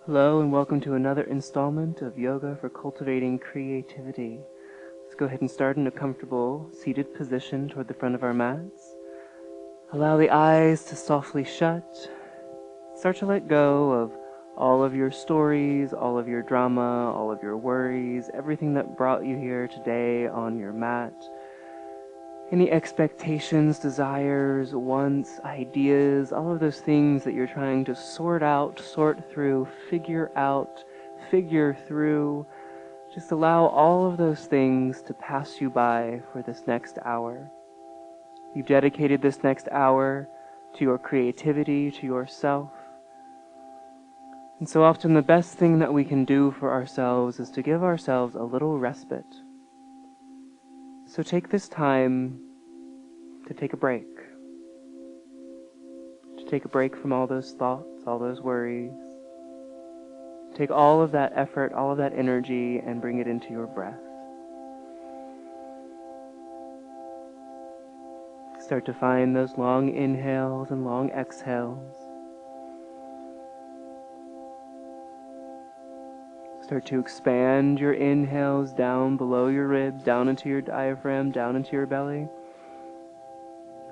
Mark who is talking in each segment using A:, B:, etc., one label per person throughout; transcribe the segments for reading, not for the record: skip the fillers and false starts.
A: Hello and welcome to another installment of Yoga for Cultivating Creativity. Let's go ahead and start in a comfortable seated position toward the front of our mats. Allow the eyes to softly shut. Start to let go of all of your stories, all of your drama, all of your worries, everything that brought you here today on your mat. Any expectations, desires, wants, ideas, all of those things that you're trying to sort out, sort through, figure out, figure through. Just allow all of those things to pass you by for this next hour. You've dedicated this next hour to your creativity, to yourself. And so often the best thing that we can do for ourselves is to give ourselves a little respite. So take this time to take a break. To take a break from all those thoughts, all those worries. Take all of that effort, all of that energy, and bring it into your breath. Start to find those long inhales and long exhales. Start to expand your inhales down below your ribs, down into your diaphragm, down into your belly.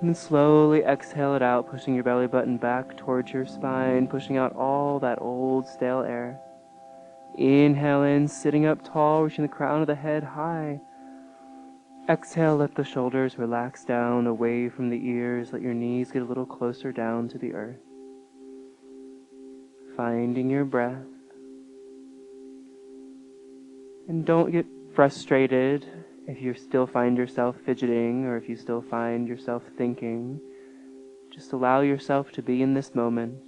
A: And then slowly exhale it out, pushing your belly button back towards your spine, pushing out all that old stale air. Inhale in, sitting up tall, reaching the crown of the head high. Exhale, let the shoulders relax down away from the ears. Let your knees get a little closer down to the earth. Finding your breath. And don't get frustrated if you still find yourself fidgeting or if you still find yourself thinking. Just allow yourself to be in this moment,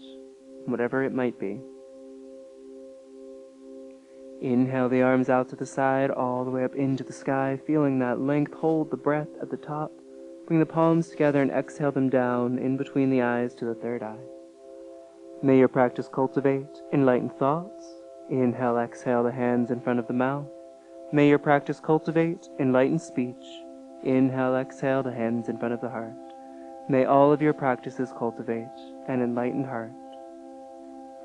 A: whatever it might be. Inhale the arms out to the side, all the way up into the sky, feeling that length. Hold the breath at the top. Bring the palms together and exhale them down in between the eyes to the third eye. May your practice cultivate enlightened thoughts. Inhale, exhale the hands in front of the mouth. May your practice cultivate enlightened speech. Inhale, exhale the hands in front of the heart. May all of your practices cultivate an enlightened heart.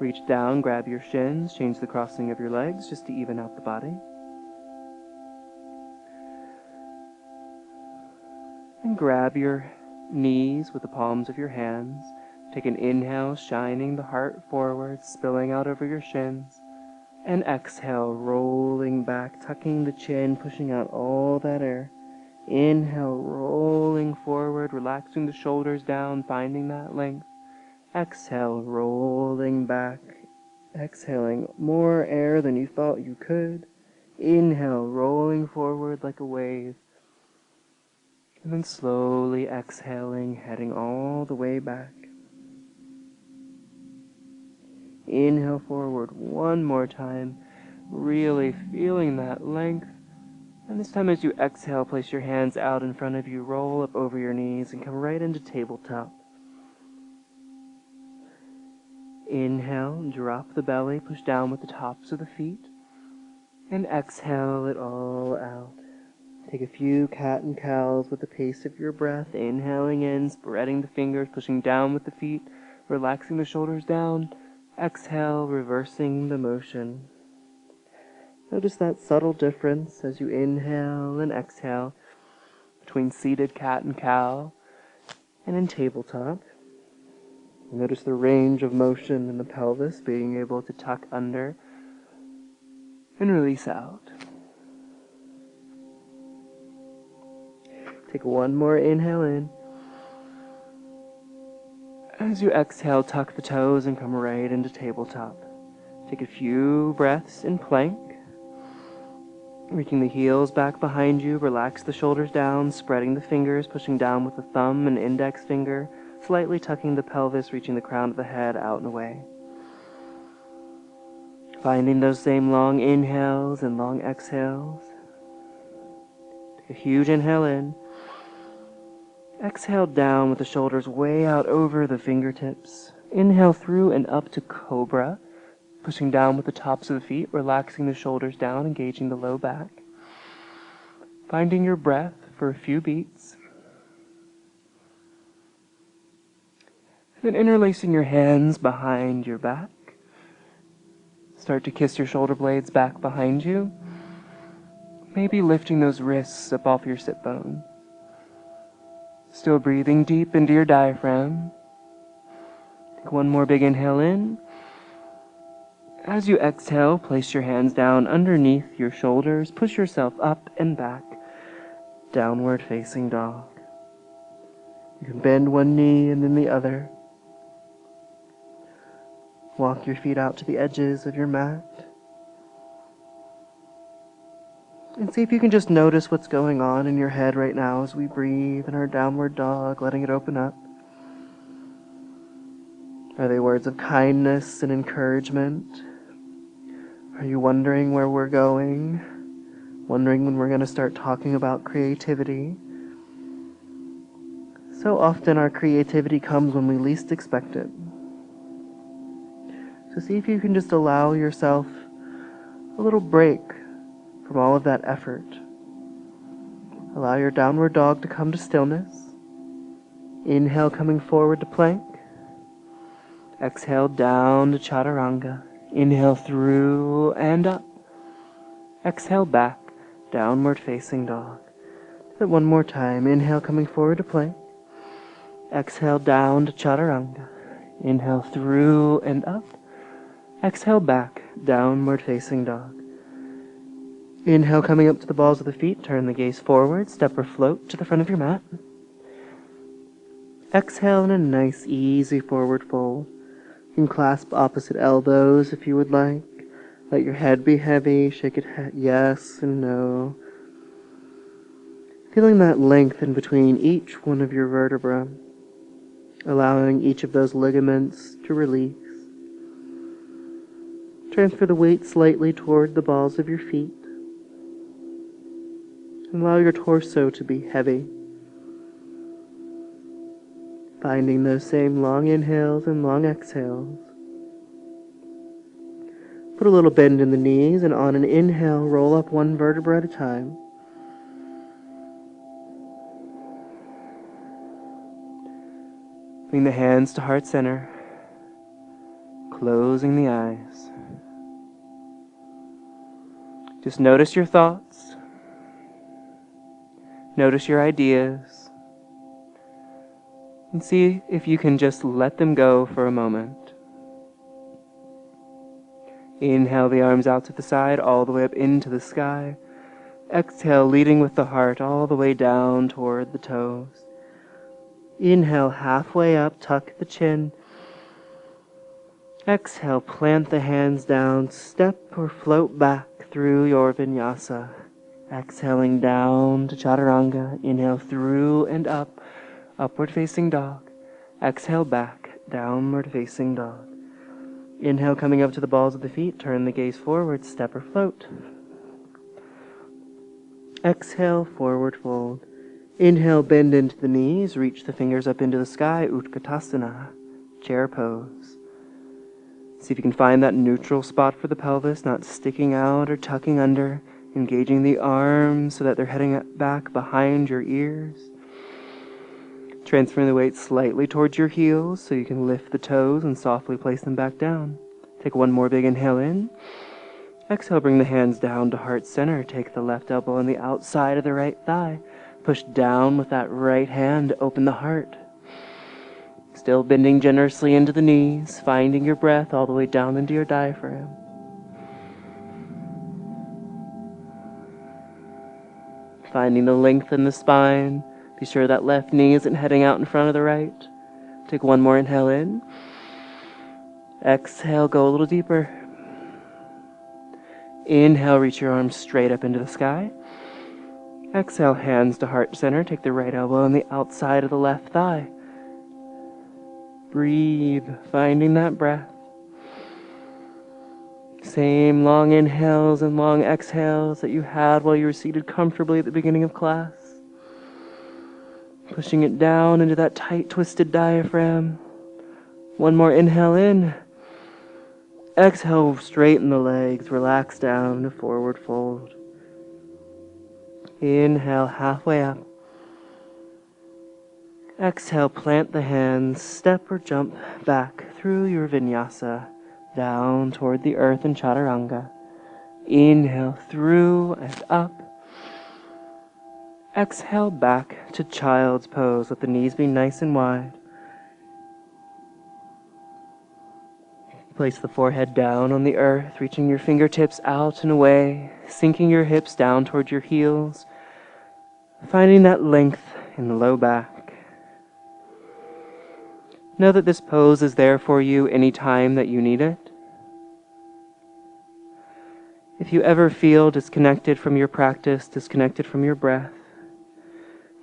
A: Reach down, grab your shins, change the crossing of your legs just to even out the body. And grab your knees with the palms of your hands. Take an inhale, shining the heart forward, spilling out over your shins. And exhale, rolling back, tucking the chin, pushing out all that air. Inhale, rolling forward, relaxing the shoulders down, finding that length. Exhale, rolling back, exhaling more air than you thought you could. Inhale, rolling forward like a wave. And then slowly exhaling, heading all the way back. Inhale forward one more time, really feeling that length. And this time as you exhale, place your hands out in front of you, roll up over your knees, and come right into tabletop. Inhale, drop the belly, push down with the tops of the feet. And exhale it all out. Take a few cat and cows with the pace of your breath, inhaling in, spreading the fingers, pushing down with the feet, relaxing the shoulders down. Exhale, reversing the motion. Notice that subtle difference as you inhale and exhale between seated cat and cow and in tabletop. Notice the range of motion in the pelvis, being able to tuck under and release out. Take one more inhale in. As you exhale, tuck the toes and come right into tabletop. Take a few breaths in plank. Reaching the heels back behind you, relax the shoulders down, spreading the fingers, pushing down with the thumb and index finger, slightly tucking the pelvis, reaching the crown of the head out and away. Finding those same long inhales and long exhales. Take a huge inhale in. Exhale down with the shoulders way out over the fingertips. Inhale through and up to cobra, pushing down with the tops of the feet, relaxing the shoulders down, engaging the low back. Finding your breath for a few beats. Then interlacing your hands behind your back. Start to kiss your shoulder blades back behind you. Maybe lifting those wrists up off your sit bone. Still breathing deep into your diaphragm. Take one more big inhale in. As you exhale, place your hands down underneath your shoulders. Push yourself up and back. Downward facing dog. You can bend one knee and then the other. Walk your feet out to the edges of your mat. And see if you can just notice what's going on in your head right now as we breathe in our downward dog, letting it open up. Are they words of kindness and encouragement? Are you wondering where we're going? Wondering when we're going to start talking about creativity? So often our creativity comes when we least expect it. So see if you can just allow yourself a little break from all of that effort. Allow your downward dog to come to stillness. Inhale, coming forward to plank. Exhale, down to chaturanga. Inhale through and up. Exhale back, downward facing dog. Do that one more time. Inhale, coming forward to plank. Exhale, down to chaturanga. Inhale through and up. Exhale back, downward facing dog. Inhale, coming up to the balls of the feet. Turn the gaze forward. Step or float to the front of your mat. Exhale in a nice, easy forward fold. You can clasp opposite elbows if you would like. Let your head be heavy. Shake it yes and no. Feeling that length in between each one of your vertebrae. Allowing each of those ligaments to release. Transfer the weight slightly toward the balls of your feet. Allow your torso to be heavy. Finding those same long inhales and long exhales. Put a little bend in the knees, and on an inhale, roll up one vertebra at a time. Bring the hands to heart center. Closing the eyes. Just notice your thoughts. Notice your ideas. And see if you can just let them go for a moment. Inhale the arms out to the side, all the way up into the sky. Exhale, leading with the heart all the way down toward the toes. Inhale, halfway up, tuck the chin. Exhale, plant the hands down, step or float back through your vinyasa. Exhaling down to chaturanga. Inhale through and up, upward facing dog. Exhale back, downward facing dog. Inhale, coming up to the balls of the feet. Turn the gaze forward, step or float. Exhale, forward fold. Inhale, bend into the knees. Reach the fingers up into the sky. Utkatasana, chair pose. See if you can find that neutral spot for the pelvis, not sticking out or tucking under. Engaging the arms so that they're heading back behind your ears. Transferring the weight slightly towards your heels so you can lift the toes and softly place them back down. Take one more big inhale in. Exhale, bring the hands down to heart center. Take the left elbow on the outside of the right thigh. Push down with that right hand to open the heart. Still bending generously into the knees, finding your breath all the way down into your diaphragm. Finding the length in the spine. Be sure that left knee isn't heading out in front of the right. Take one more inhale in. Exhale, go a little deeper. Inhale, reach your arms straight up into the sky. Exhale, hands to heart center. Take the right elbow on the outside of the left thigh. Breathe, finding that breath. Same long inhales and long exhales that you had while you were seated comfortably at the beginning of class. Pushing it down into that tight, twisted diaphragm. One more inhale in. Exhale, straighten the legs, relax down to forward fold. Inhale, halfway up. Exhale, plant the hands, step or jump back through your vinyasa. down toward the earth in chaturanga. Inhale through and up. Exhale back to child's pose. Let the knees be nice and wide. Place the forehead down on the earth, reaching your fingertips out and away, sinking your hips down toward your heels, finding that length in the low back. Know that this pose is there for you anytime that you need it. If you ever feel disconnected from your practice, disconnected from your breath,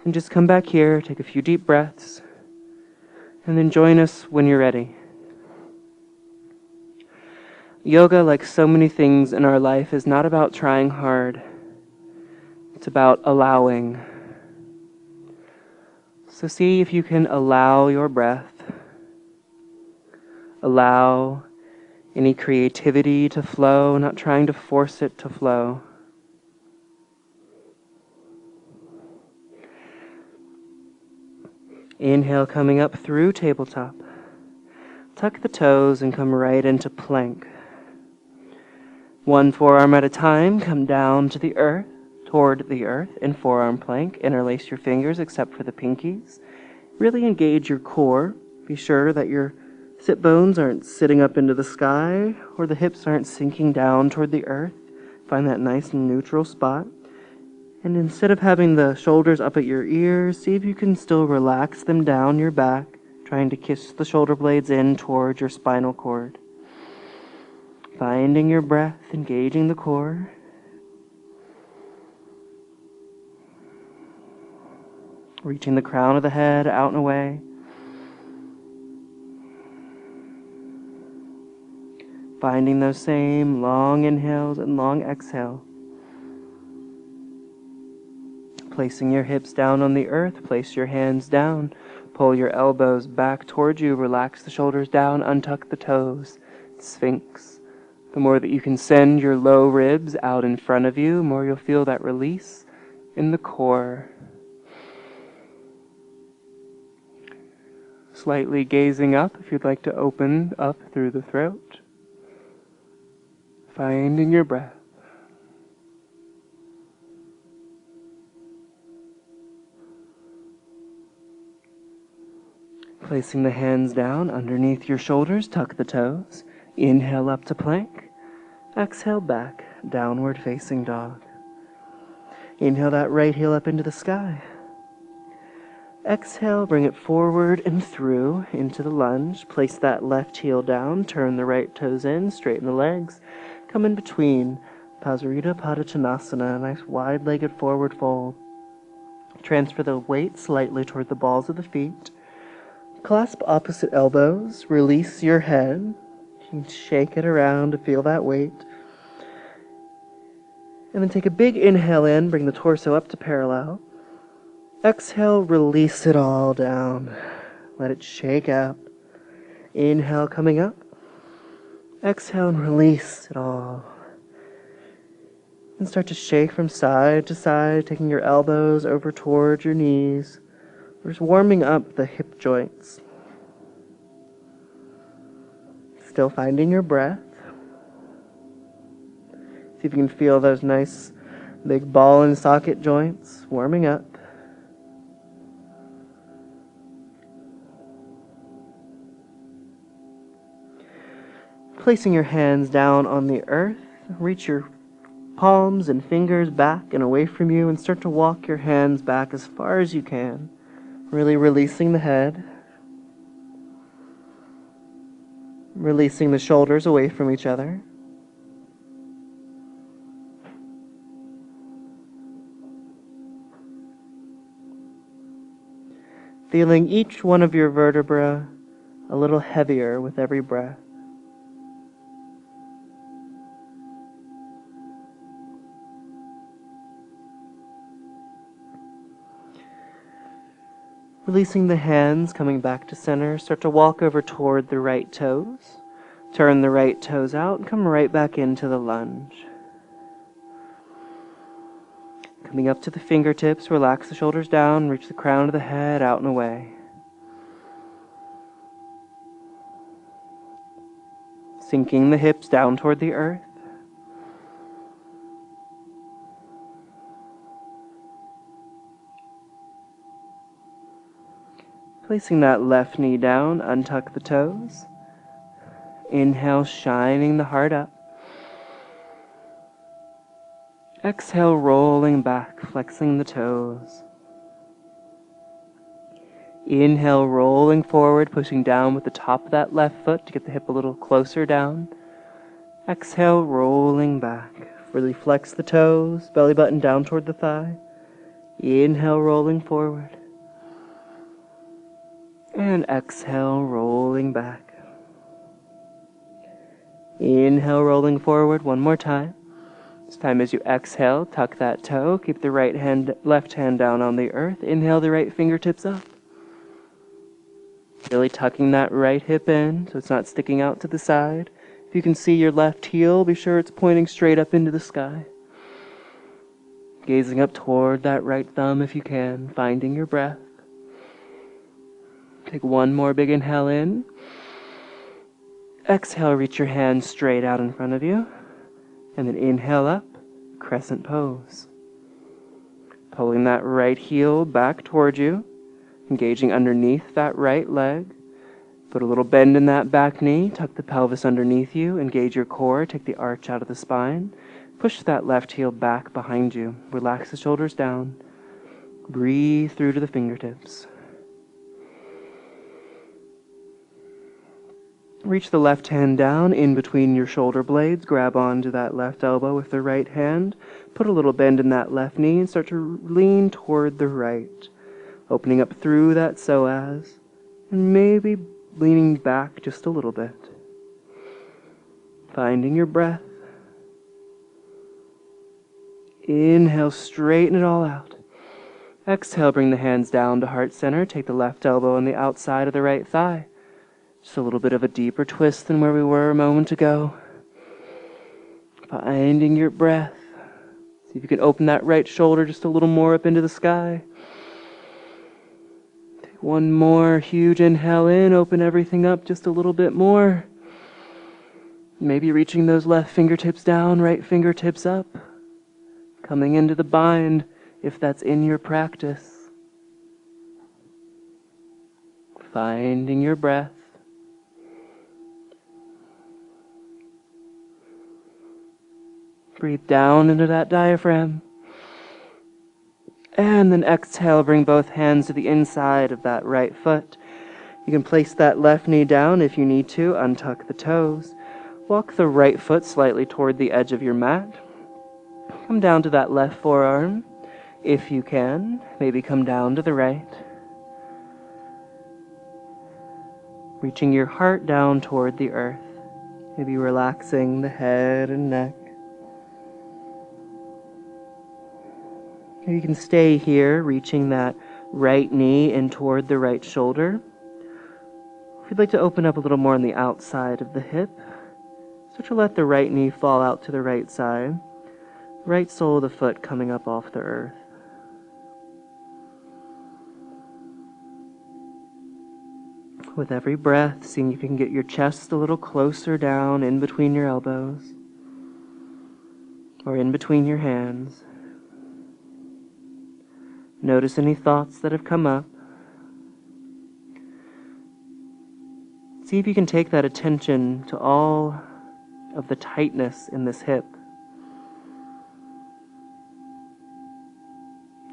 A: then just come back here, take a few deep breaths, and then join us when you're ready. Yoga, like so many things in our life, is not about trying hard. It's about allowing. So see if you can allow your breath. Allow any creativity to flow, not trying to force it to flow. Inhale, coming up through tabletop. Tuck the toes and come right into plank. One forearm at a time, come down to the earth, toward the earth in forearm plank. Interlace your fingers except for the pinkies. Really engage your core. Be sure that your sit bones aren't sitting up into the sky or the hips aren't sinking down toward the earth. Find that nice and neutral spot. And instead of having the shoulders up at your ears, see if you can still relax them down your back, trying to kiss the shoulder blades in towards your spinal cord. Finding your breath, engaging the core. Reaching the crown of the head out and away. Finding those same long inhales and long exhales. Placing your hips down on the earth, place your hands down. Pull your elbows back towards you, relax the shoulders down, untuck the toes. Sphinx. The more that you can send your low ribs out in front of you, the more you'll feel that release in the core. Slightly gazing up if you'd like to open up through the throat. Finding your breath. Placing the hands down underneath your shoulders, tuck the toes. Inhale up to plank. Exhale back, downward facing dog. Inhale that right heel up into the sky. Exhale, bring it forward and through into the lunge. Place that left heel down, turn the right toes in, straighten the legs. Come in between, Pasarita Padottanasana, a nice wide-legged forward fold. Transfer the weight slightly toward the balls of the feet. Clasp opposite elbows, release your head. You can shake it around to feel that weight. And then take a big inhale in, bring the torso up to parallel. Exhale, release it all down. Let it shake out. Inhale, coming up. Exhale and release it all. And start to shake from side to side, taking your elbows over towards your knees. We're just warming up the hip joints. Still finding your breath. See if you can feel those nice big ball and socket joints warming up. Placing your hands down on the earth, reach your palms and fingers back and away from you and start to walk your hands back as far as you can. Really releasing the head. Releasing the shoulders away from each other. Feeling each one of your vertebrae a little heavier with every breath. Releasing the hands, coming back to center. Start to walk over toward the right toes. Turn the right toes out and come right back into the lunge. Coming up to the fingertips, relax the shoulders down, reach the crown of the head out and away. sinking the hips down toward the earth. Placing that left knee down, untuck the toes. Inhale, shining the heart up. Exhale, rolling back, flexing the toes. Inhale, rolling forward, pushing down with the top of that left foot to get the hip a little closer down. Exhale, rolling back. Really flex the toes, belly button down toward the thigh. Inhale, rolling forward. And exhale, rolling back. Inhale, rolling forward one more time. This time as you exhale, tuck that toe. Keep the left hand down on the earth. Inhale the right fingertips up. Really tucking that right hip in so it's not sticking out to the side. If you can see your left heel, be sure it's pointing straight up into the sky. Gazing up toward that right thumb if you can, finding your breath. Take one more big inhale in. Exhale, reach your hands straight out in front of you. And then inhale up, crescent pose. Pulling that right heel back toward you. Engaging underneath that right leg. Put a little bend in that back knee. Tuck the pelvis underneath you. Engage your core. Take the arch out of the spine. Push that left heel back behind you. Relax the shoulders down. Breathe through to the fingertips. Reach the left hand down in between your shoulder blades. Grab onto that left elbow with the right hand. Put a little bend in that left knee and start to lean toward the right. Opening up through that psoas, and maybe leaning back just a little bit. Finding your breath. Inhale, straighten it all out. Exhale, bring the hands down to heart center. Take the left elbow on the outside of the right thigh. Just a little bit of a deeper twist than where we were a moment ago. Finding your breath. See if you can open that right shoulder just a little more up into the sky. One more huge inhale in, open everything up just a little bit more. Maybe reaching those left fingertips down, right fingertips up. Coming into the bind if that's in your practice. Finding your breath. Breathe down into that diaphragm. And then exhale, bring both hands to the inside of that right foot. You can place that left knee down if you need to. Untuck the toes. Walk the right foot slightly toward the edge of your mat. Come down to that left forearm. If you can, maybe come down to the right. Reaching your heart down toward the earth. Maybe relaxing the head and neck. You can stay here, reaching that right knee in toward the right shoulder. If you'd like to open up a little more on the outside of the hip, start to let the right knee fall out to the right side. Right sole of the foot coming up off the earth. With every breath, seeing if you can get your chest a little closer down in between your elbows or in between your hands. Notice any thoughts that have come up. See if you can take that attention to all of the tightness in this hip.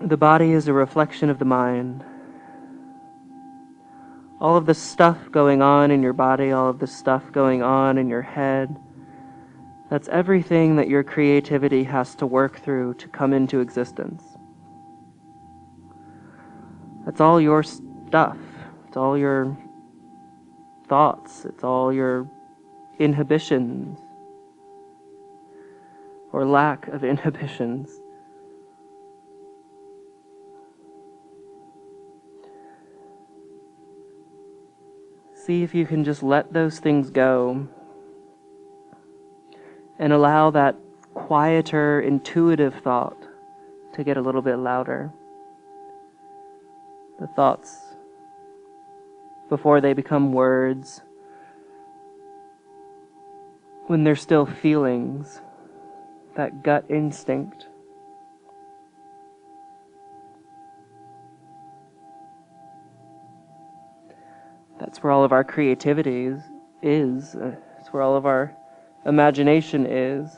A: The body is a reflection of the mind. All of the stuff going on in your body, all of the stuff going on in your head, that's everything that your creativity has to work through to come into existence. That's all your stuff. It's all your thoughts. It's all your inhibitions or lack of inhibitions. See if you can just let those things go and allow that quieter, intuitive thought to get a little bit louder. The thoughts, before they become words, when there's still feelings, that gut instinct. That's where all of our creativity is. It's where all of our imagination is.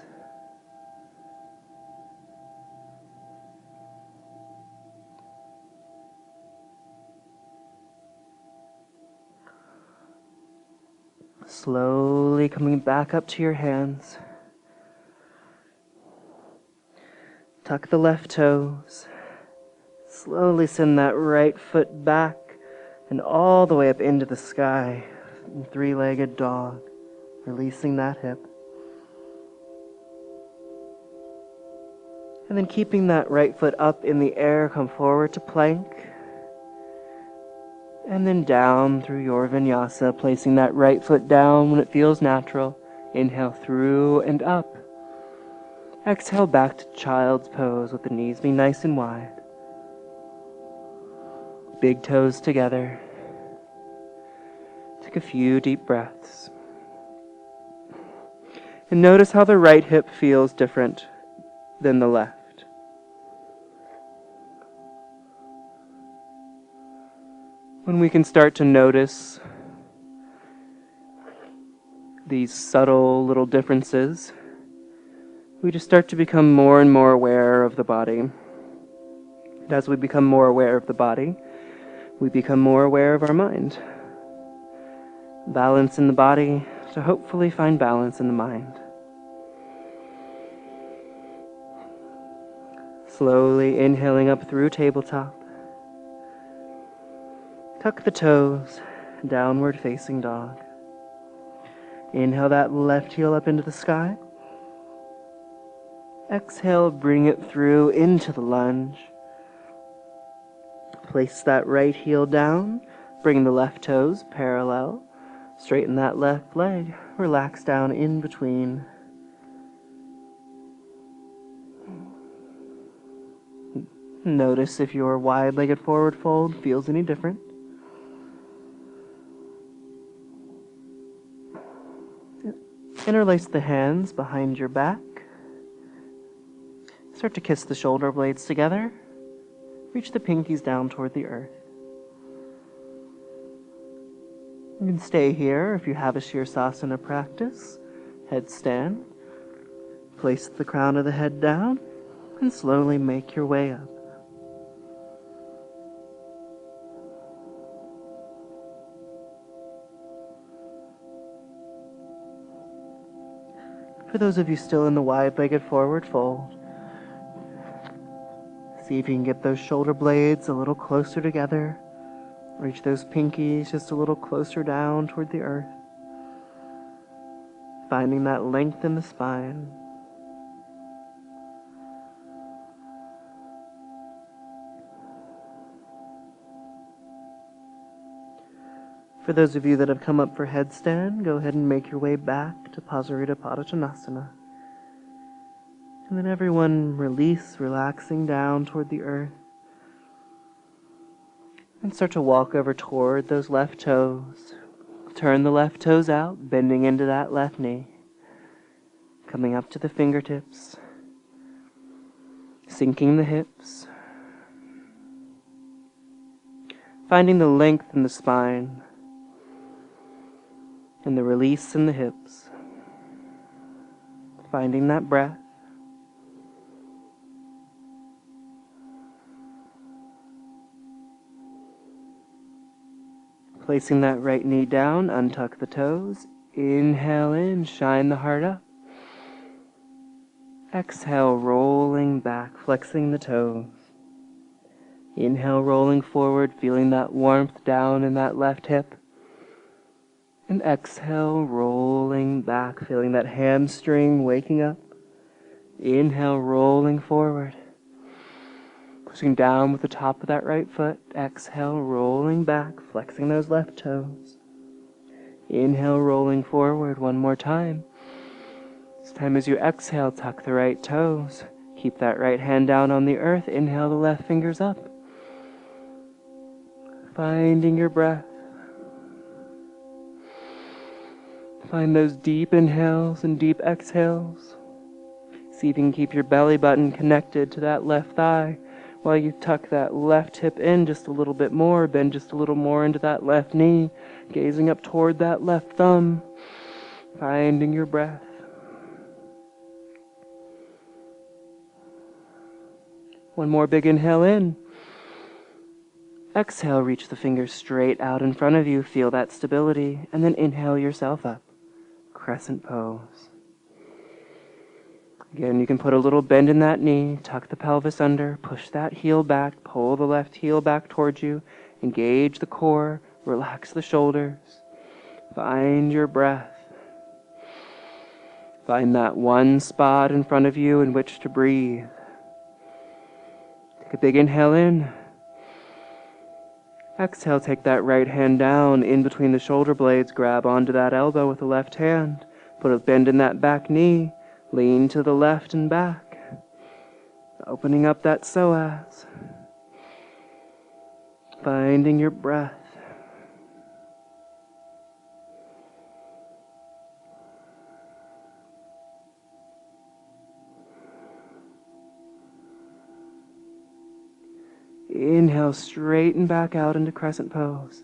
A: Slowly coming back up to your hands. Tuck the left toes. Slowly send that right foot back and all the way up into the sky. Three-legged dog. Releasing that hip. And then keeping that right foot up in the air, come forward to plank. And then down through your vinyasa, placing that right foot down when it feels natural. Inhale through and up. Exhale back to child's pose with the knees being nice and wide. Big toes together. Take a few deep breaths. And notice how the right hip feels different than the left. When we can start to notice these subtle little differences, we just start to become more and more aware of the body. And as we become more aware of the body, we become more aware of our mind. Balance in the body to hopefully find balance in the mind. Slowly inhaling up through tabletop. Tuck the toes, downward facing dog. Inhale that left heel up into the sky. Exhale, bring it through into the lunge. Place that right heel down, bring the left toes parallel. Straighten that left leg, relax down in between. Notice if your wide-legged forward fold feels any different. Interlace the hands behind your back. Start to kiss the shoulder blades together. Reach the pinkies down toward the earth. You can stay here if you have a Savasana practice. Headstand. Place the crown of the head down and slowly make your way up. For those of you still in the wide-legged forward fold, see if you can get those shoulder blades a little closer together. Reach those pinkies just a little closer down toward the earth. Finding that length in the spine. For those of you that have come up for headstand, go ahead and make your way back to Pasarita Padottanasana. And then everyone release, relaxing down toward the earth. And start to walk over toward those left toes. Turn the left toes out, bending into that left knee. Coming up to the fingertips. Sinking the hips. Finding the length in the spine. And the release in the hips. Finding that breath. Placing that right knee down, untuck the toes. Inhale in, shine the heart up. Exhale, rolling back, flexing the toes. Inhale, rolling forward, feeling that warmth down in that left hip. And exhale, rolling back, feeling that hamstring waking up. Inhale, rolling forward. Pushing down with the top of that right foot. Exhale, rolling back, flexing those left toes. Inhale, rolling forward one more time. This time as you exhale, tuck the right toes. Keep that right hand down on the earth. Inhale the left fingers up. Finding your breath. Find those deep inhales and deep exhales. See if you can keep your belly button connected to that left thigh while you tuck that left hip in just a little bit more, bend just a little more into that left knee, gazing up toward that left thumb, finding your breath. One more big inhale in. Exhale, reach the fingers straight out in front of you, feel that stability, and then inhale yourself up. Crescent pose. Again, you can put a little bend in that knee, tuck the pelvis under, push that heel back, pull the left heel back towards you, engage the core, relax the shoulders, find your breath. Find that one spot in front of you in which to breathe. Take a big inhale in. Exhale, take that right hand down in between the shoulder blades, grab onto that elbow with the left hand, put a bend in that back knee, lean to the left and back, opening up that psoas, finding your breath. Inhale, straighten back out into crescent pose.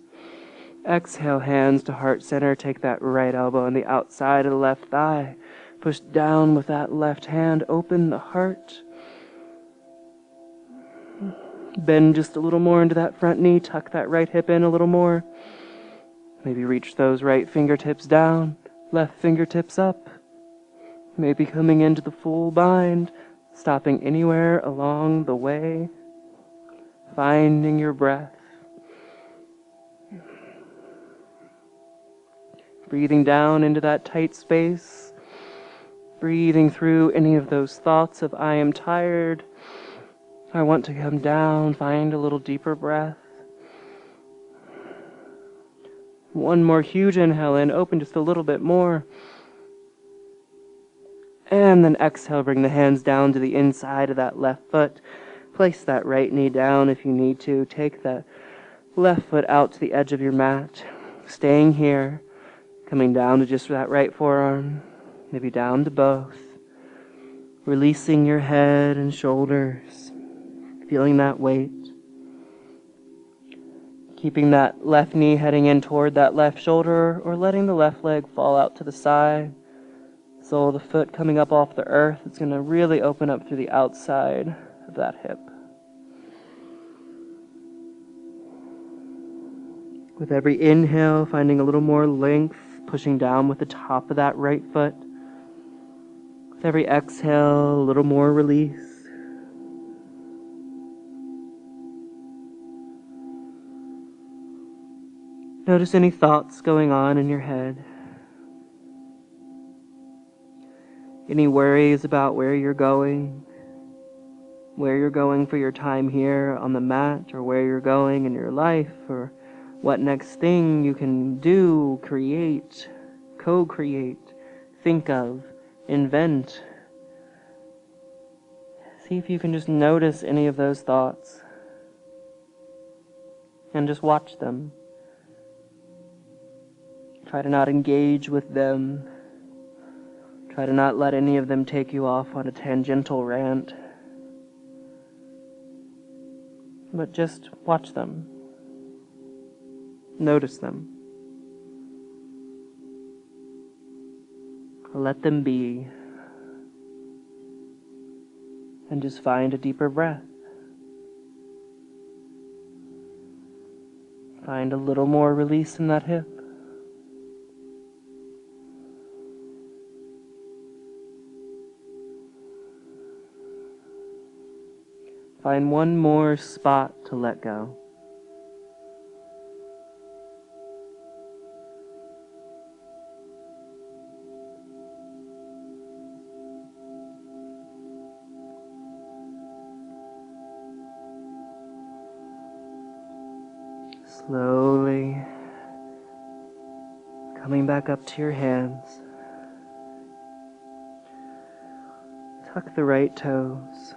A: Exhale, hands to heart center. Take that right elbow on the outside of the left thigh. Push down with that left hand. Open the heart. Bend just a little more into that front knee. Tuck that right hip in a little more. Maybe reach those right fingertips down. Left fingertips up. Maybe coming into the full bind. Stopping anywhere along the way. Finding your breath. Breathing down into that tight space. Breathing through any of those thoughts of I am tired. I want to come down. Find a little deeper breath. One more huge inhale in. Open just a little bit more. And then exhale. Bring the hands down to the inside of that left foot. Place that right knee down if you need to. Take that left foot out to the edge of your mat. Staying here. Coming down to just that right forearm. Maybe down to both. Releasing your head and shoulders. Feeling that weight. Keeping that left knee heading in toward that left shoulder, or letting the left leg fall out to the side. Sole of the foot coming up off the earth. It's going to really open up through the outside of that hip. With every inhale, finding a little more length, pushing down with the top of that right foot. With every exhale, a little more release. Notice any thoughts going on in your head. Any worries about where you're going for your time here on the mat, or where you're going in your life, or what next thing you can do, create, co-create, think of, invent. See if you can just notice any of those thoughts and just watch them. Try to not engage with them. Try to not let any of them take you off on a tangential rant. But just watch them. Notice them. Let them be. And just find a deeper breath. Find a little more release in that hip. Find one more spot to let go. Slowly coming back up to your hands. Tuck the right toes.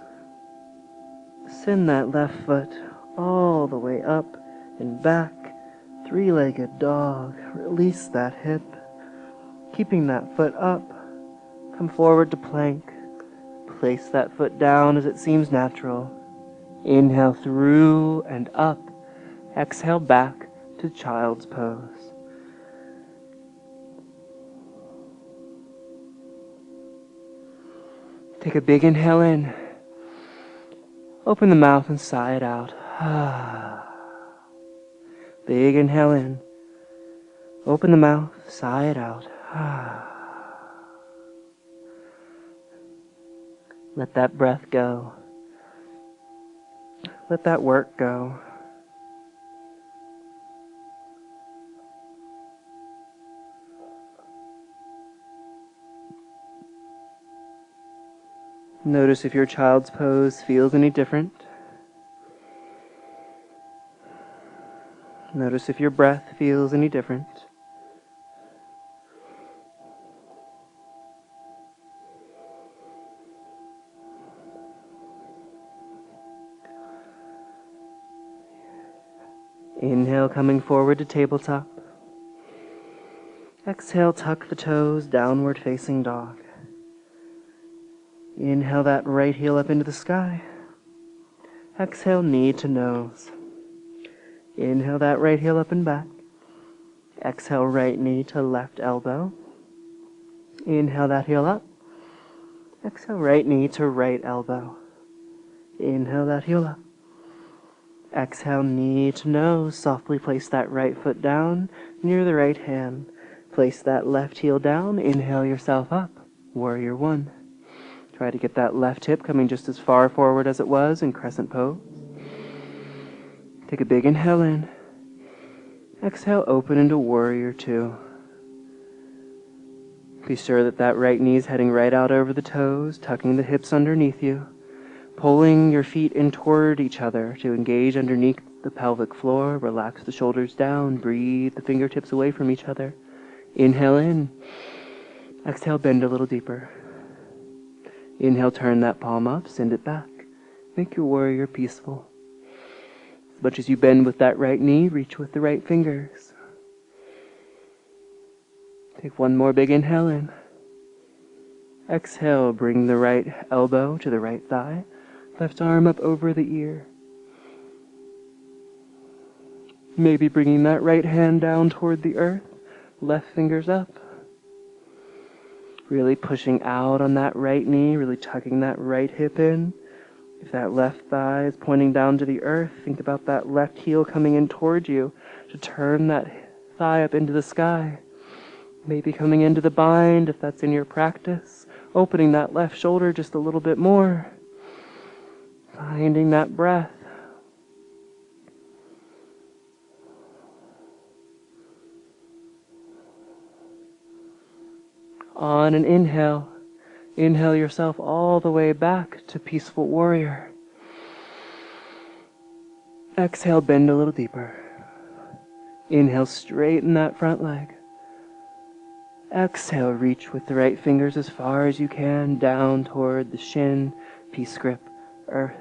A: Send that left foot all the way up and back. Three-legged dog. Release that hip. Keeping that foot up, come forward to plank. Place that foot down as it seems natural. Inhale through and up. Exhale back to child's pose. Take a big inhale in. Open the mouth and sigh it out. Big inhale in. Open the mouth, sigh it out. Let that breath go. Let that work go. Notice if your child's pose feels any different. Notice if your breath feels any different. Inhale, coming forward to tabletop. Exhale, tuck the toes, downward facing dog. Inhale that right heel up into the sky. Exhale, knee to nose. Inhale that right heel up and back. Exhale, right knee to left elbow. Inhale that heel up. Exhale, right knee to right elbow. Inhale that heel up. Exhale, knee to nose. Softly place that right foot down near the right hand. Place that left heel down. Inhale yourself up. Warrior one. Try to get that left hip coming just as far forward as it was in crescent pose. Take a big inhale in. Exhale, open into warrior two. Be sure that that right knee is heading right out over the toes, tucking the hips underneath you, pulling your feet in toward each other to engage underneath the pelvic floor. Relax the shoulders down. Breathe the fingertips away from each other. Inhale in. Exhale, bend a little deeper. Inhale, turn that palm up, send it back. Make your warrior peaceful. As much as you bend with that right knee, reach with the right fingers. Take one more big inhale in. Exhale, bring the right elbow to the right thigh. Left arm up over the ear. Maybe bringing that right hand down toward the earth. Left fingers up. Really pushing out on that right knee, really tucking that right hip in. If that left thigh is pointing down to the earth, think about that left heel coming in toward you to turn that thigh up into the sky. Maybe coming into the bind if that's in your practice. Opening that left shoulder just a little bit more. Finding that breath. On an inhale, inhale yourself all the way back to peaceful warrior. Exhale, bend a little deeper. Inhale, straighten that front leg. Exhale, reach with the right fingers as far as you can down toward the shin, peace grip, earth.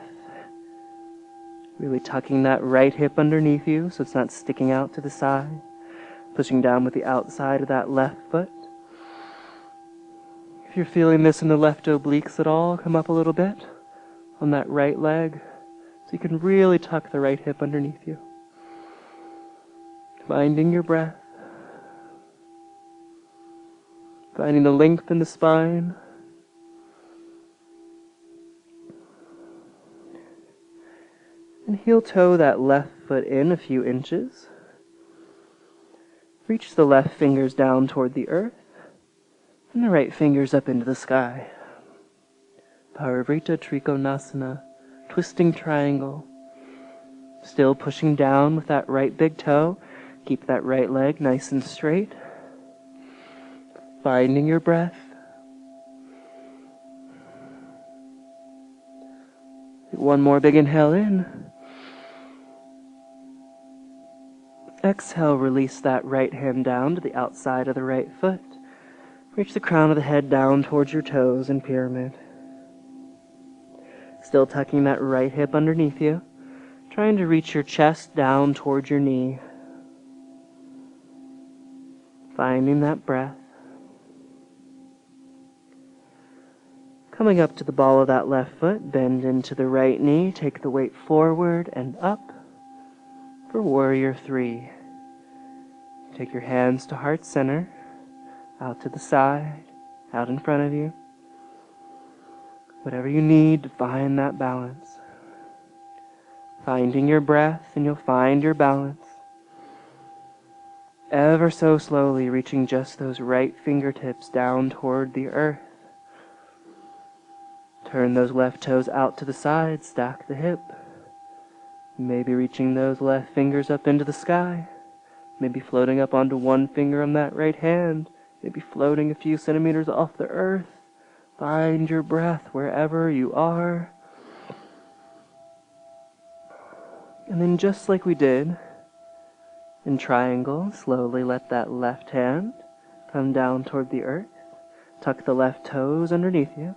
A: Really tucking that right hip underneath you so it's not sticking out to the side. Pushing down with the outside of that left foot. If you're feeling this in the left obliques at all, come up a little bit on that right leg so you can really tuck the right hip underneath you. Finding your breath. Finding the length in the spine. And heel toe that left foot in a few inches. Reach the left fingers down toward the earth. And the right fingers up into the sky. Parivrita Trikonasana, twisting triangle. Still pushing down with that right big toe. Keep that right leg nice and straight. Finding your breath. One more big inhale in. Exhale, release that right hand down to the outside of the right foot. Reach the crown of the head down towards your toes in pyramid. Still tucking that right hip underneath you. Trying to reach your chest down towards your knee. Finding that breath. Coming up to the ball of that left foot, bend into the right knee, take the weight forward and up for Warrior 3. Take your hands to heart center, out to the side, out in front of you. Whatever you need to find that balance. Finding your breath and you'll find your balance. Ever so slowly reaching just those right fingertips down toward the earth. Turn those left toes out to the side, stack the hip. Maybe reaching those left fingers up into the sky. Maybe floating up onto one finger on that right hand. Maybe floating a few centimeters off the earth. Find your breath wherever you are. And then just like we did in triangle, slowly let that left hand come down toward the earth. Tuck the left toes underneath you.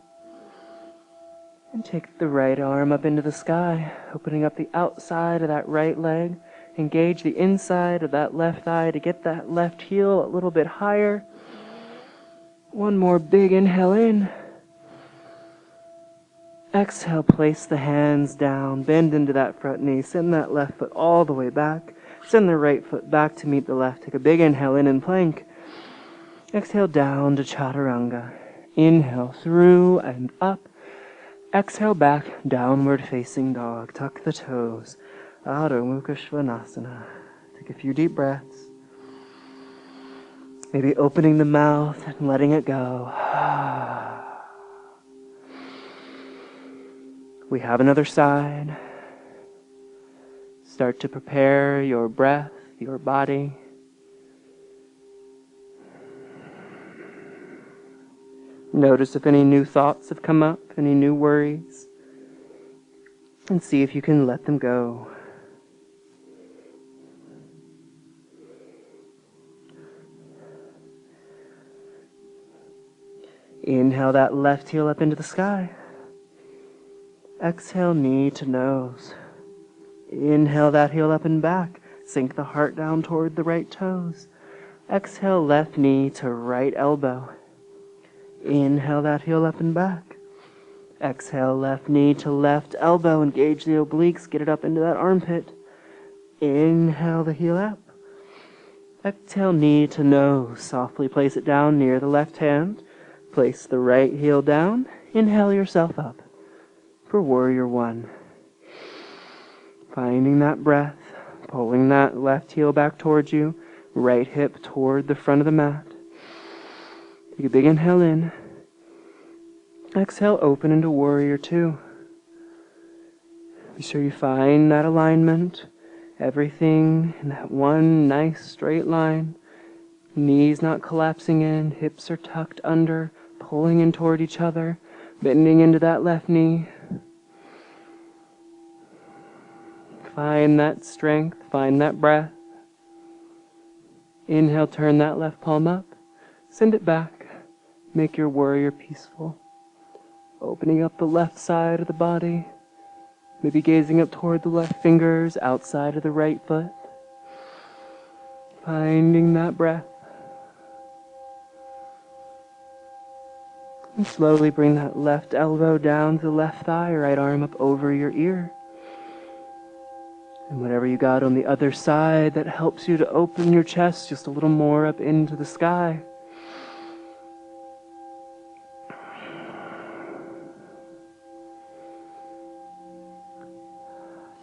A: And take the right arm up into the sky, opening up the outside of that right leg. Engage the inside of that left thigh to get that left heel a little bit higher. One more big inhale in. Exhale, place the hands down, bend into that front knee, send that left foot all the way back. Send the right foot back to meet the left. Take a big inhale in and plank. Exhale down to chaturanga. Inhale through and up. Exhale back, downward facing dog. Tuck the toes. Adho Mukha Svanasana. Take a few deep breaths. Maybe opening the mouth and letting it go. We have another side. Start to prepare your breath, your body. Notice if any new thoughts have come up, any new worries, and see if you can let them go. Inhale that left heel up into the sky. Exhale, knee to nose. Inhale that heel up and back. Sink the heart down toward the right toes. Exhale, left knee to right elbow. Inhale that heel up and back. Exhale, left knee to left elbow. Engage the obliques. Get it up into that armpit. Inhale the heel up. Exhale, knee to nose. Softly place it down near the left hand. Place the right heel down. Inhale yourself up for Warrior 1. Finding that breath. Pulling that left heel back towards you. Right hip toward the front of the mat. Take a big inhale in. Exhale, open into Warrior 2. Be sure you find that alignment. Everything in that one nice straight line. Knees not collapsing in. Hips are tucked under. Pulling in toward each other. Bending into that left knee. Find that strength. Find that breath. Inhale, turn that left palm up. Send it back. Make your warrior peaceful. Opening up the left side of the body. Maybe gazing up toward the left fingers, outside of the right foot. Finding that breath. And slowly bring that left elbow down to the left thigh, right arm up over your ear. And whatever you got on the other side that helps you to open your chest just a little more up into the sky.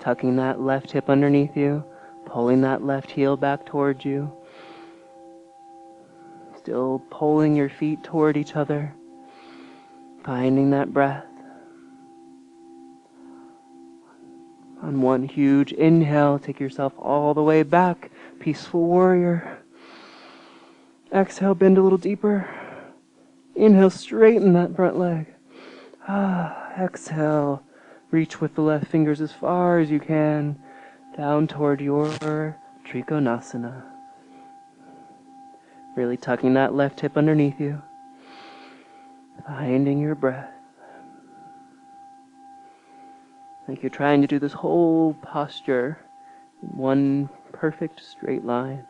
A: Tucking that left hip underneath you, pulling that left heel back towards you. Still pulling your feet toward each other. Finding that breath. On one huge inhale, take yourself all the way back. Peaceful warrior. Exhale, bend a little deeper. Inhale, straighten that front leg. Exhale, reach with the left fingers as far as you can. Down toward your Trikonasana. Really tucking that left hip underneath you. Finding your breath. Like you're trying to do this whole posture in one perfect straight line.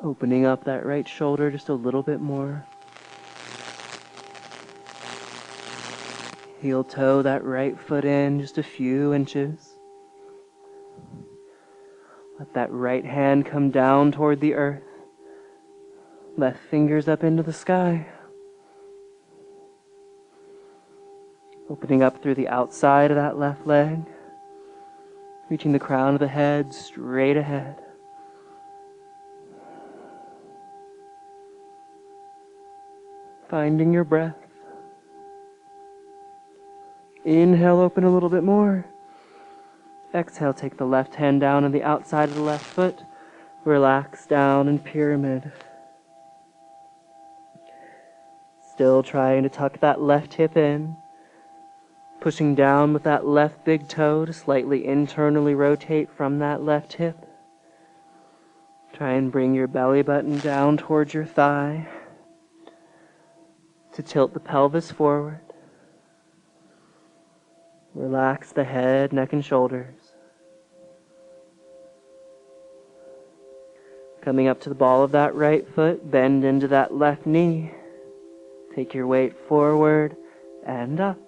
A: Opening up that right shoulder just a little bit more. Heel toe that right foot in just a few inches. Let that right hand come down toward the earth. Left fingers up into the sky. Opening up through the outside of that left leg. Reaching the crown of the head straight ahead. Finding your breath. Inhale, open a little bit more. Exhale, take the left hand down on the outside of the left foot. Relax down in pyramid. Still trying to tuck that left hip in. Pushing down with that left big toe to slightly internally rotate from that left hip. Try and bring your belly button down towards your thigh. To tilt the pelvis forward. Relax the head, neck, and shoulders. Coming up to the ball of that right foot, bend into that left knee. Take your weight forward and up.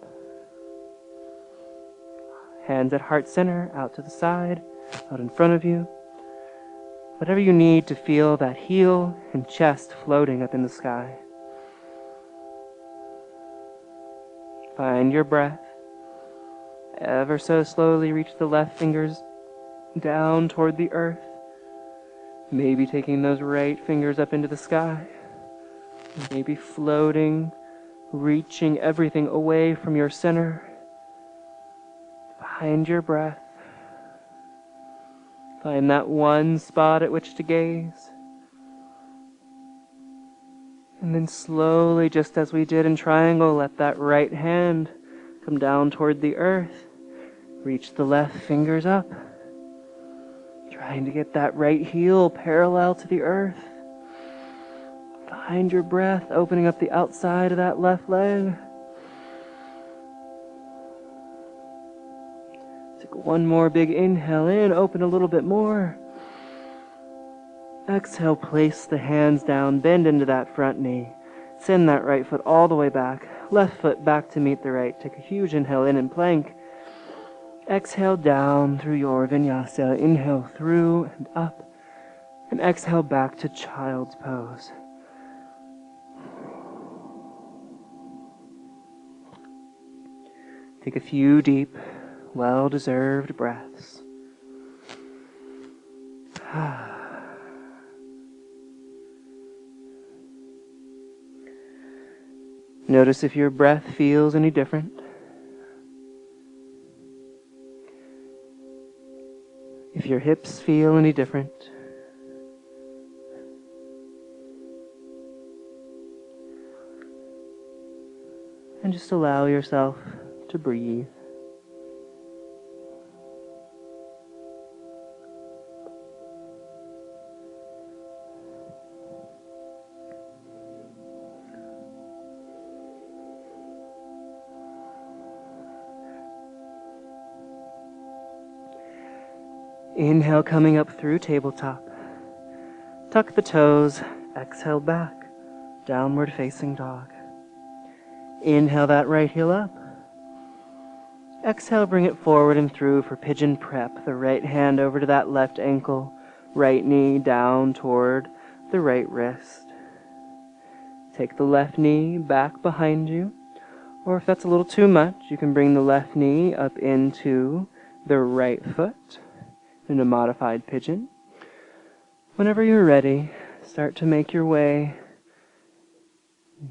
A: Hands at heart center, out to the side, out in front of you. Whatever you need to feel that heel and chest floating up in the sky. Find your breath. Ever so slowly reach the left fingers down toward the earth. Maybe taking those right fingers up into the sky. Maybe floating, reaching everything away from your center. Find your breath. Find that one spot at which to gaze. And then slowly, just as we did in triangle, let that right hand come down toward the earth. Reach the left fingers up. Trying to get that right heel parallel to the earth. Find your breath, opening up the outside of that left leg. Take one more big inhale in, open a little bit more. Exhale, place the hands down, bend into that front knee. Send that right foot all the way back. Left foot back to meet the right. Take a huge inhale in and plank. Exhale down through your vinyasa. Inhale through and up. And exhale back to child's pose. Take a few deep, well-deserved breaths. Notice if your breath feels any different. If your hips feel any different. And just allow yourself to breathe. Inhale, coming up through tabletop. Tuck the toes, exhale back, downward facing dog. Inhale that right heel up. Exhale, bring it forward and through for pigeon prep. The right hand over to that left ankle, right knee down toward the right wrist. Take the left knee back behind you, or if that's a little too much, you can bring the left knee up into the right foot in a modified pigeon. Whenever you're ready, start to make your way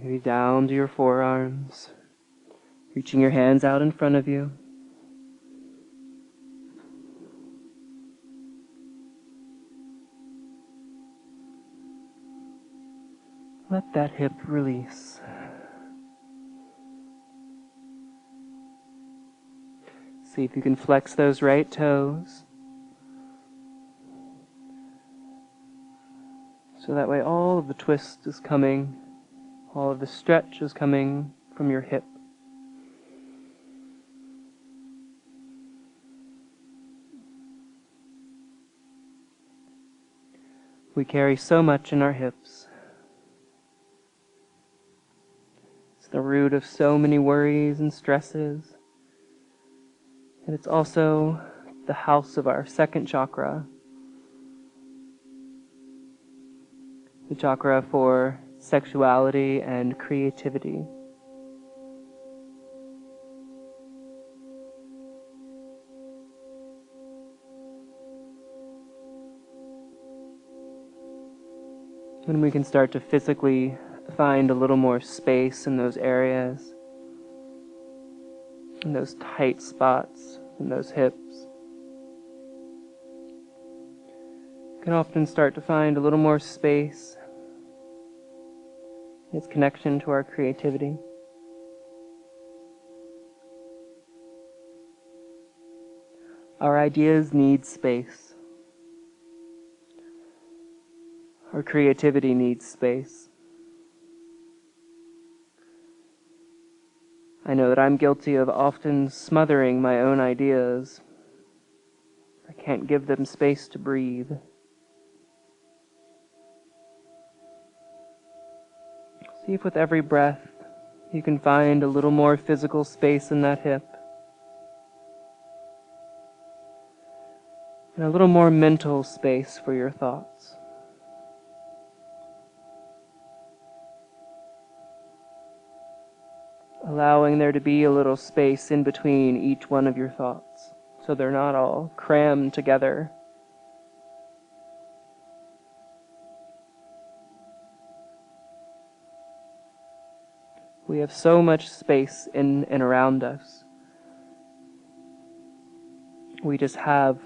A: maybe down to your forearms, reaching your hands out in front of you. Let that hip release. See if you can flex those right toes. So that way all of the twist is coming, all of the stretch is coming from your hip. We carry so much in our hips. It's the root of so many worries and stresses. And it's also the house of our second chakra. The chakra for sexuality and creativity. When we can start to physically find a little more space in those areas, in those tight spots, in those hips, we can often start to find a little more space in its connection to our creativity. Our ideas need space. Our creativity needs space. I know that I'm guilty of often smothering my own ideas. I can't give them space to breathe. See if with every breath you can find a little more physical space in that hip. And a little more mental space for your thoughts. Allowing there to be a little space in between each one of your thoughts, so they're not all crammed together. We have so much space in and around us. We just have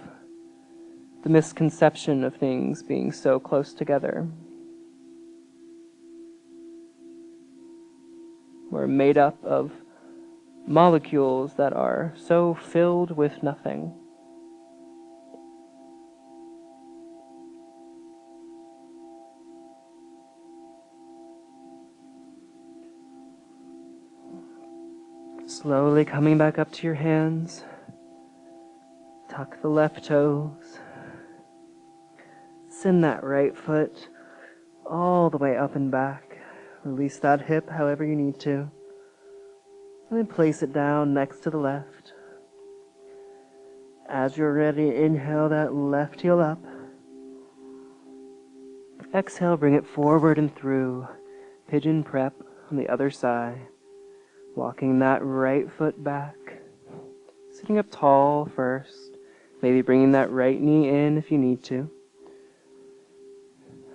A: the misconception of things being so close together. We're made up of molecules that are so filled with nothing. Slowly coming back up to your hands. Tuck the left toes. Send that right foot all the way up and back. Release that hip however you need to. And then place it down next to the left. As you're ready, inhale that left heel up. Exhale, bring it forward and through. Pigeon prep on the other side. Walking that right foot back. Sitting up tall first. Maybe bringing that right knee in if you need to.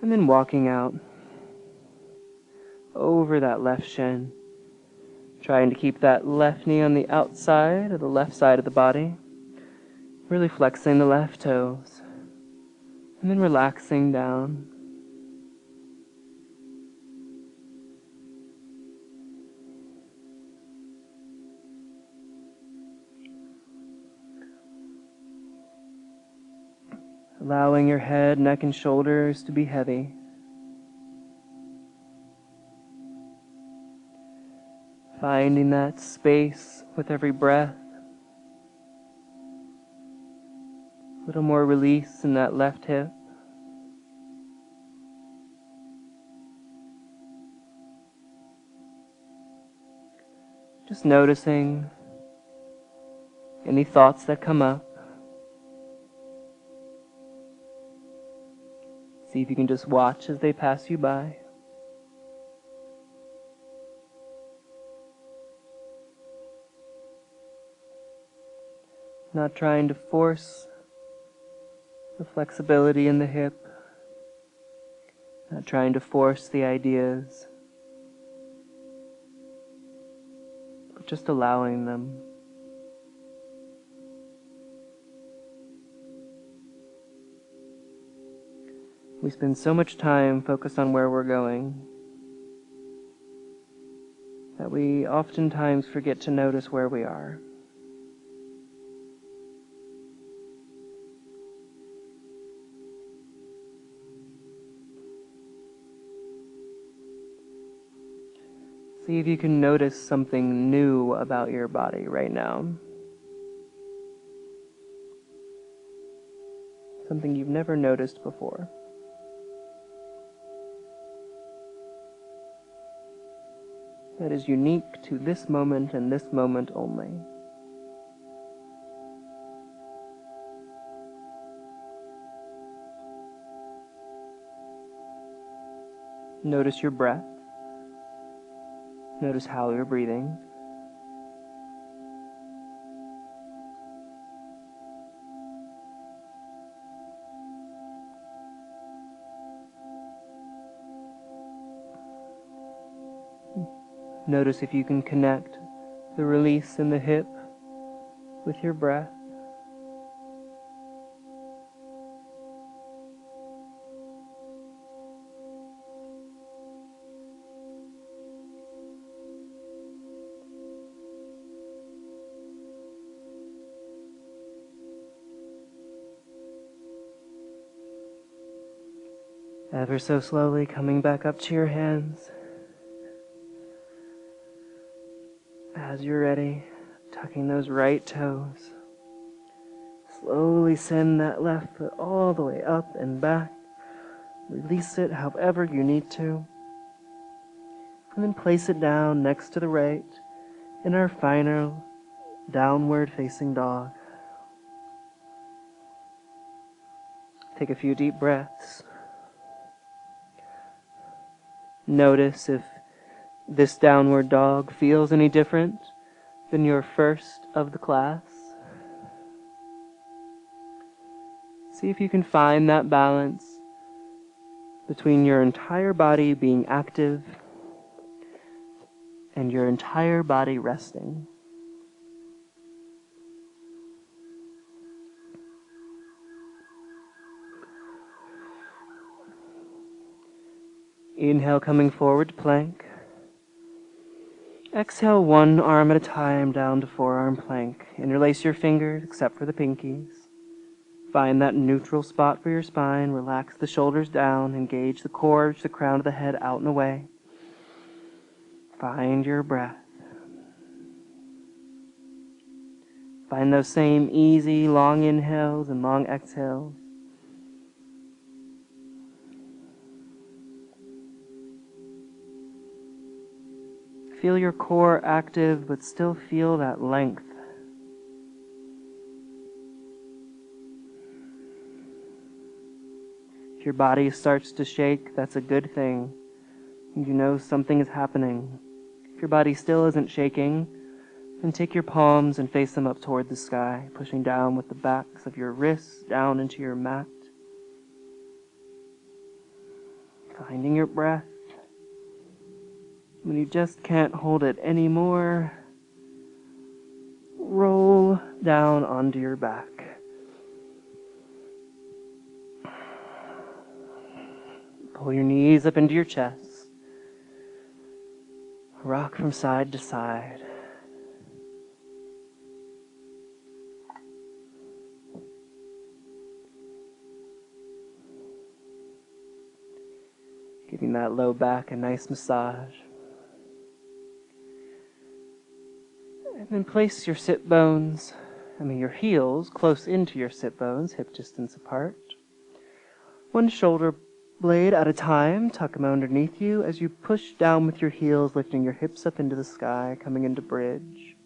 A: And then walking out over that left shin. Trying to keep that left knee on the outside of the left side of the body. Really flexing the left toes. And then relaxing down. Allowing your head, neck, and shoulders to be heavy. Finding that space with every breath. A little more release in that left hip. Just noticing any thoughts that come up. See if you can just watch as they pass you by. Not trying to force the flexibility in the hip. Not trying to force the ideas. But just allowing them. We spend so much time focused on where we're going that we oftentimes forget to notice where we are. See if you can notice something new about your body right now. Something you've never noticed before. that is unique to this moment and this moment only. Notice your breath. Notice how you're breathing. Notice if you can connect the release in the hip with your breath. Ever so slowly coming back up to your hands. As you're ready, tucking those right toes. Slowly send that left foot all the way up and back. Release it however you need to. And then place it down next to the right in our final downward facing dog. Take a few deep breaths. Notice if this downward dog feels any different than your first of the class. See if you can find that balance between your entire body being active and your entire body resting. Inhale, coming forward to plank. Exhale, one arm at a time down to forearm plank. Interlace your fingers except for the pinkies. Find that neutral spot for your spine. Relax the shoulders down. Engage the core, reach the crown of the head out and away. Find your breath. Find those same easy long inhales and long exhales. Feel your core active, but still feel that length. If your body starts to shake, that's a good thing. You know something is happening. If your body still isn't shaking, then take your palms and face them up toward the sky, pushing down with the backs of your wrists down into your mat. Finding your breath. When you just can't hold it anymore, roll down onto your back. Pull your knees up into your chest. Rock from side to side. Giving that low back a nice massage. And then place your your heels close into your sit bones, hip distance apart. One shoulder blade at a time, tuck them underneath you as you push down with your heels, lifting your hips up into the sky, coming into bridge.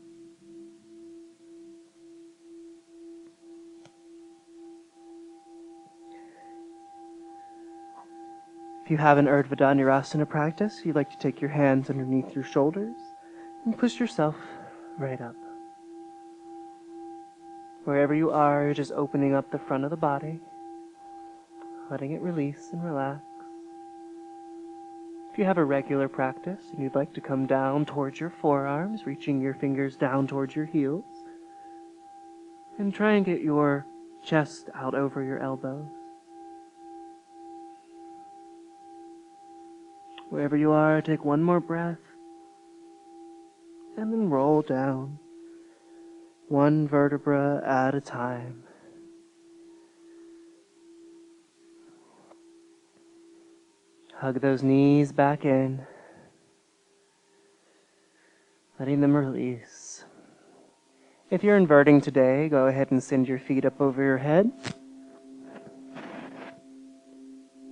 A: If you have an Urdhva Dhanurasana practice, you'd like to take your hands underneath your shoulders and push yourself right up. Wherever you are, you're just opening up the front of the body, letting it release and relax. If you have a regular practice and you'd like to come down towards your forearms, reaching your fingers down towards your heels, and try and get your chest out over your elbows. Wherever you are, take one more breath, and then roll down, one vertebra at a time. Hug those knees back in, letting them release. If you're inverting today, go ahead and send your feet up over your head.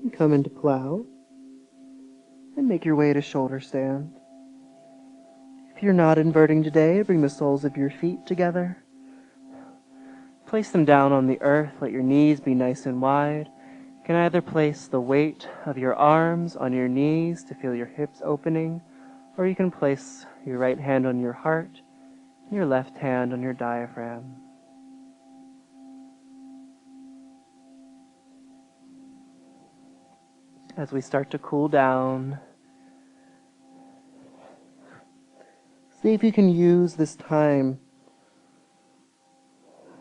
A: And come into plow. And make your way to shoulder stand. If you're not inverting today, bring the soles of your feet together. Place them down on the earth. Let your knees be nice and wide. You can either place the weight of your arms on your knees to feel your hips opening, or you can place your right hand on your heart and your left hand on your diaphragm. As we start to cool down, see if you can use this time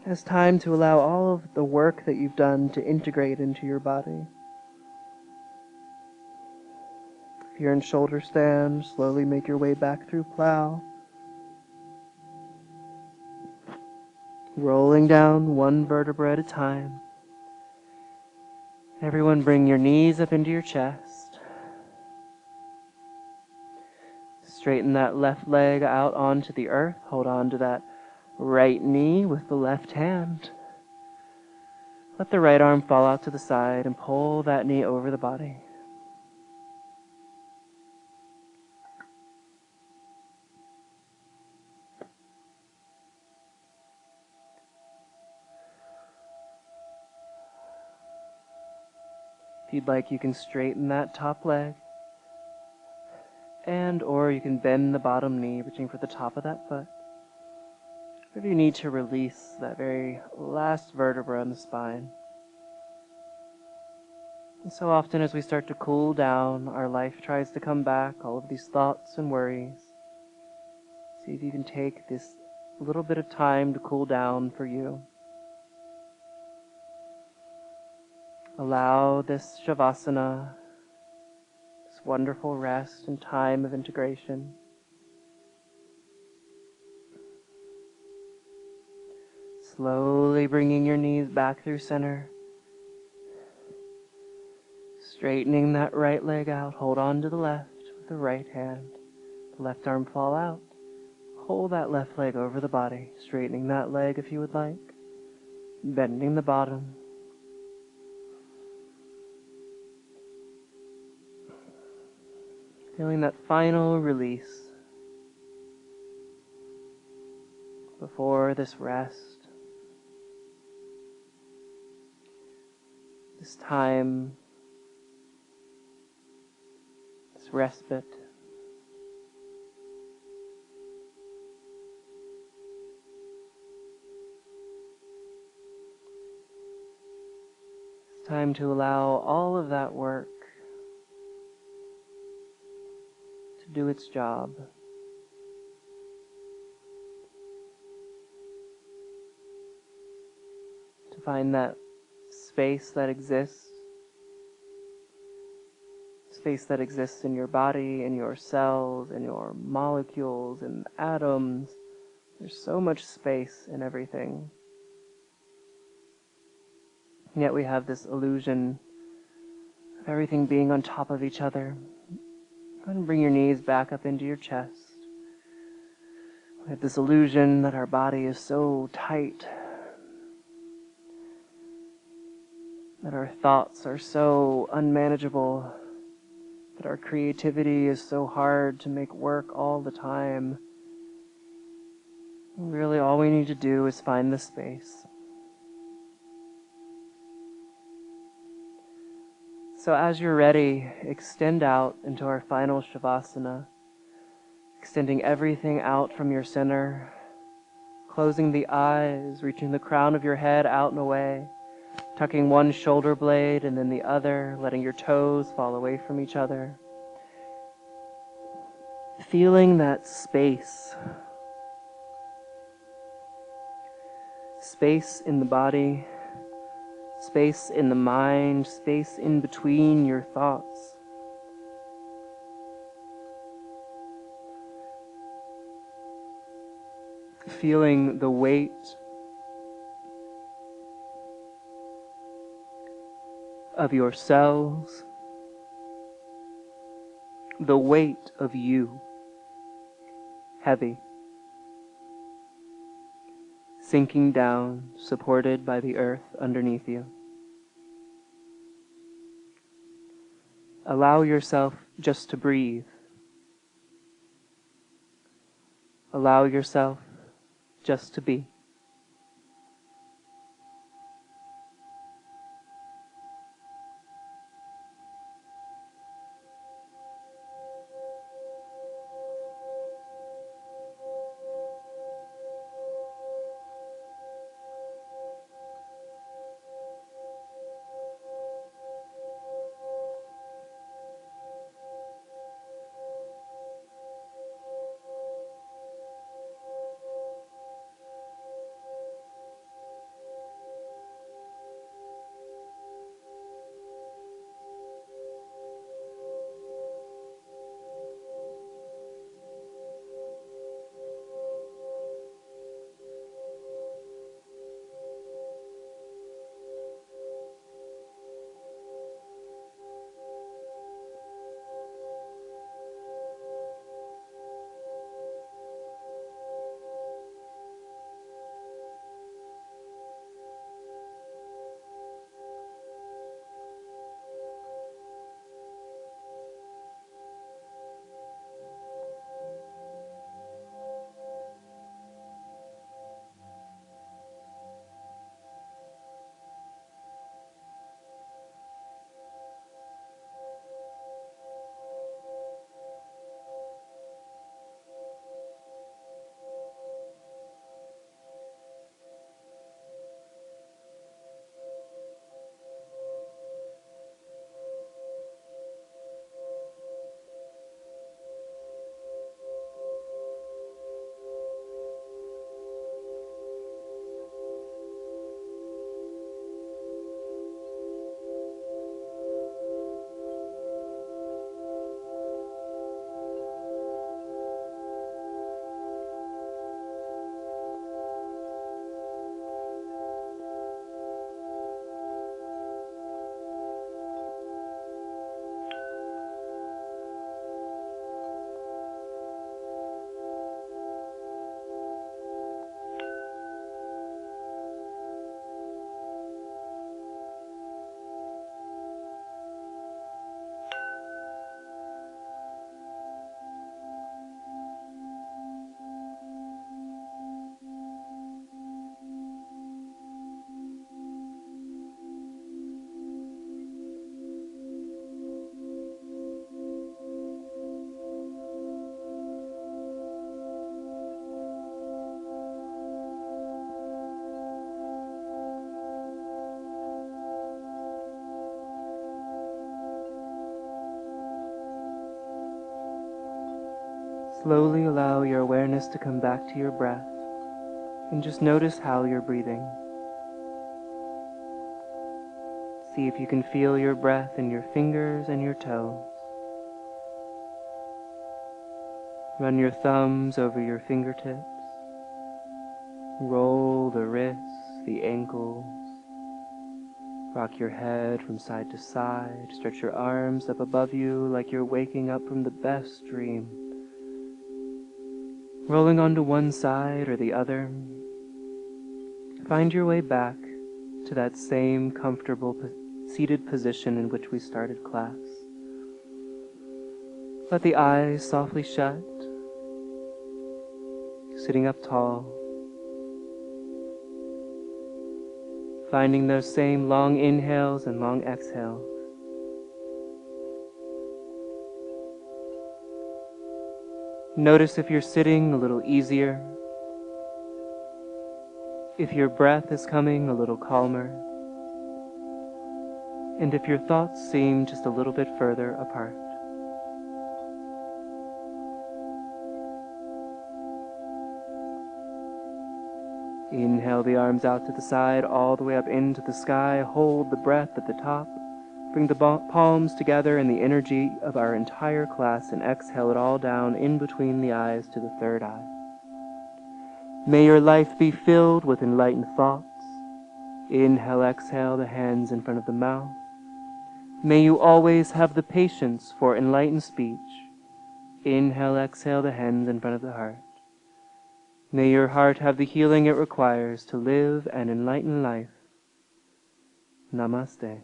A: as time to allow all of the work that you've done to integrate into your body. If you're in shoulder stand, slowly make your way back through plow. Rolling down one vertebra at a time. Everyone bring your knees up into your chest. Straighten that left leg out onto the earth. Hold on to that right knee with the left hand. Let the right arm fall out to the side and pull that knee over the body. If you'd like, you can straighten that top leg, or you can bend the bottom knee, reaching for the top of that foot. If you need to release that very last vertebra in the spine. And so often as we start to cool down, our life tries to come back, all of these thoughts and worries. See if you can take this little bit of time to cool down for you. Allow this Savasana, this wonderful rest and time of integration. Slowly bringing your knees back through center. Straightening that right leg out. Hold on to the left with the right hand. The left arm fall out. Hold that left leg over the body. Straightening that leg if you would like. Bending the bottom. Feeling that final release before this rest, this time, this respite. It's time to allow all of that work do its job. To find that space that exists in your body, in your cells, in your molecules, in atoms. There's so much space in everything. And yet we have this illusion of everything being on top of each other. Go ahead and bring your knees back up into your chest. We have this illusion that our body is so tight, that our thoughts are so unmanageable, that our creativity is so hard to make work all the time. Really, all we need to do is find the space. So as you're ready, extend out into our final Shavasana, extending everything out from your center, closing the eyes, reaching the crown of your head out and away, tucking one shoulder blade and then the other, letting your toes fall away from each other. Feeling that space in the body, space in the mind, space in between your thoughts. Feeling the weight of your cells, the weight of you, heavy, sinking down, supported by the earth underneath you. Allow yourself just to breathe. Allow yourself just to be. Slowly allow your awareness to come back to your breath and just notice how you're breathing. See if you can feel your breath in your fingers and your toes. Run your thumbs over your fingertips. Roll the wrists, the ankles. Rock your head from side to side. Stretch your arms up above you like you're waking up from the best dream. Rolling onto one side or the other. Find your way back to that same comfortable seated position in which we started class. Let the eyes softly shut. Sitting up tall. Finding those same long inhales and long exhales. Notice if you're sitting a little easier, if your breath is coming a little calmer, and if your thoughts seem just a little bit further apart. Inhale the arms out to the side, all the way up into the sky. Hold the breath at the top. Bring the palms together in the energy of our entire class and exhale it all down in between the eyes to the third eye. May your life be filled with enlightened thoughts. Inhale, exhale, the hands in front of the mouth. May you always have the patience for enlightened speech. Inhale, exhale, the hands in front of the heart. May your heart have the healing it requires to live an enlightened life. Namaste.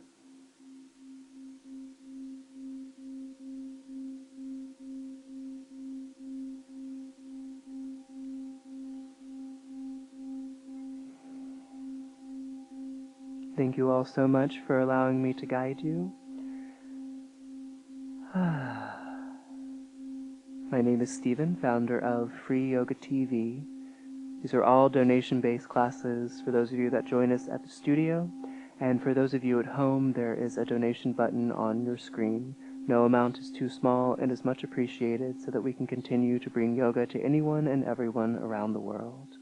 A: Thank you all so much for allowing me to guide you. My name is Stephen, founder of Free Yoga TV. These are all donation-based classes for those of you that join us at the studio, and for those of you at home, there is a donation button on your screen. No amount is too small and is much appreciated so that we can continue to bring yoga to anyone and everyone around the world.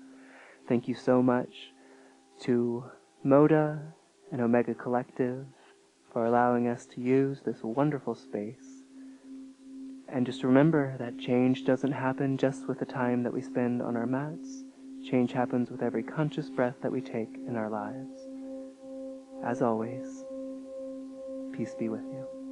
A: Thank you so much to Moda and Omega Collective for allowing us to use this wonderful space. And just remember that change doesn't happen just with the time that we spend on our mats. Change happens with every conscious breath that we take in our lives. As always, peace be with you.